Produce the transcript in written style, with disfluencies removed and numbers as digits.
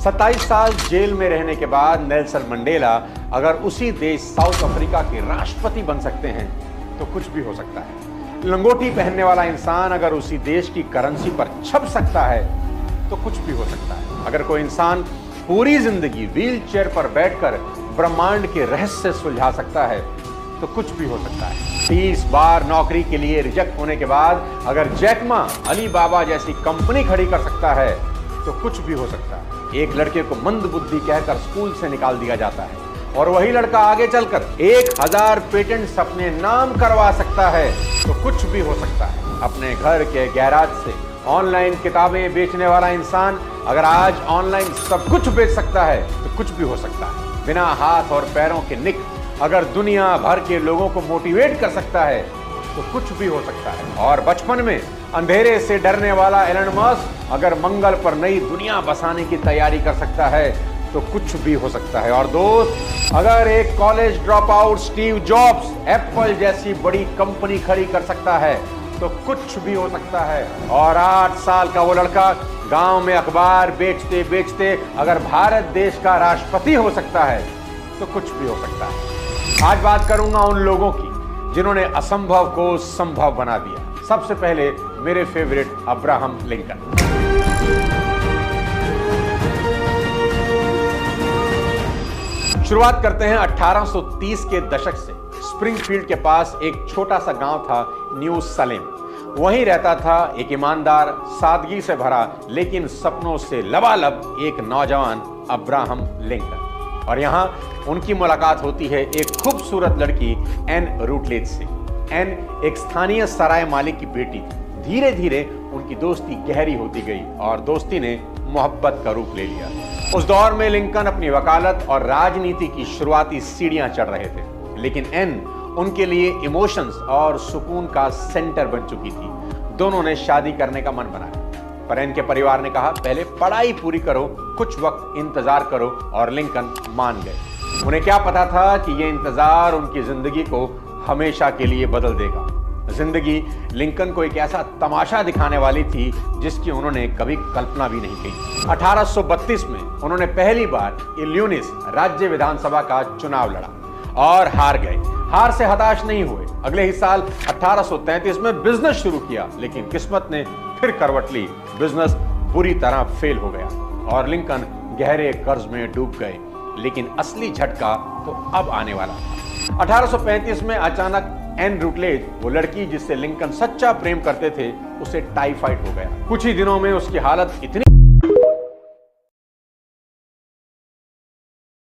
27 साल जेल में रहने के बाद नेल्सन मंडेला अगर उसी देश साउथ अफ्रीका के राष्ट्रपति बन सकते हैं तो कुछ भी हो सकता है। लंगोटी पहनने वाला इंसान अगर उसी देश की करेंसी पर छप सकता है तो कुछ भी हो सकता है। अगर कोई इंसान पूरी जिंदगी व्हील चेयर पर बैठकर ब्रह्मांड के रहस्य सुलझा सकता है तो कुछ भी हो सकता है। 30 बार नौकरी के लिए रिजेक्ट होने के बाद अगर जैक मा अली बाबा जैसी कंपनी खड़ी कर सकता है तो कुछ भी हो सकता है। एक लड़के को मंद बुद्धि कहकर स्कूल से निकाल दिया जाता है और वही लड़का आगे चलकर 1000 पेटेंट्स अपने नाम करवा सकता है तो कुछ भी हो सकता है। अपने घर के गैराज से ऑनलाइन किताबें बेचने वाला इंसान अगर आज ऑनलाइन सब कुछ बेच सकता है तो कुछ भी हो सकता है। बिना हाथ और पैरों के निक अगर दुनिया भर के लोगों को मोटिवेट कर सकता है तो कुछ भी हो सकता है। और बचपन में अंधेरे से डरने वाला एलन मस्क अगर मंगल पर नई दुनिया बसाने की तैयारी कर सकता है तो कुछ भी हो सकता है। और दोस्त, अगर एक college drop out Steve jobs Apple जैसी बड़ी कंपनी खड़ी कर सकता है तो कुछ भी हो सकता है। और 8 साल का वो लड़का गांव में अखबार बेचते बेचते अगर भारत देश का राष्ट्रपति हो सकता है तो कुछ भी हो सकता है। आज बात करूंगा उन लोगों की जिन्होंने असंभव को संभव बना दिया। सबसे पहले मेरे फेवरेट अब्राहम लिंकन। शुरुआत करते हैं 1830 के दशक से। स्प्रिंगफील्ड के पास एक छोटा सा गांव था न्यू सलेम। वहीं रहता था एक ईमानदार, सादगी से भरा लेकिन सपनों से लबालब एक नौजवान अब्राहम लिंकन। और यहां उनकी मुलाकात होती है एक खूबसूरत लड़की एन रूटलेज से। एन एक स्थानीय सराय मालिक की बेटी थी। धीरे धीरे उनकी दोस्ती गहरी होती गई और दोस्ती ने मोहब्बत का रूप ले लिया। उस दौर में लिंकन अपनी वकालत और राजनीति की शुरुआती सीढ़ियां चढ़ रहे थे, लेकिन एन उनके लिए इमोशंस और सुकून का सेंटर बन चुकी थी। दोनों ने शादी करने का मन बनाया, पर एन के परिवार ने कहा पहले पढ़ाई पूरी करो, कुछ वक्त इंतजार करो, और लिंकन मान गए। उन्हें क्या पता था कि यह इंतजार उनकी जिंदगी को हमेशा के लिए बदल देगा। जिंदगी लिंकन को एक ऐसा तमाशा दिखाने वाली थी जिसकी उन्होंने कभी कल्पना भी नहीं की। 1832 में उन्होंने पहली बार इल्यूनिस राज्य विधानसभा का चुनाव लड़ा और हार गए। हार से हताश नहीं हुए। अगले ही साल 1833 में बिजनेस शुरू किया, लेकिन किस्मत ने फिर करवट ली। बिजनेस बुरी तरह फेल हो गया और लिंकन गहरे कर्ज में डूब गए। लेकिन असली झटका तो अब आने वाला था। 1835 में अचानक एन रूटलेज, वो लड़की जिससे लिंकन सच्चा प्रेम करते थे, उसे टाइफाइड हो गया। कुछ ही दिनों में उसकी हालत इतनी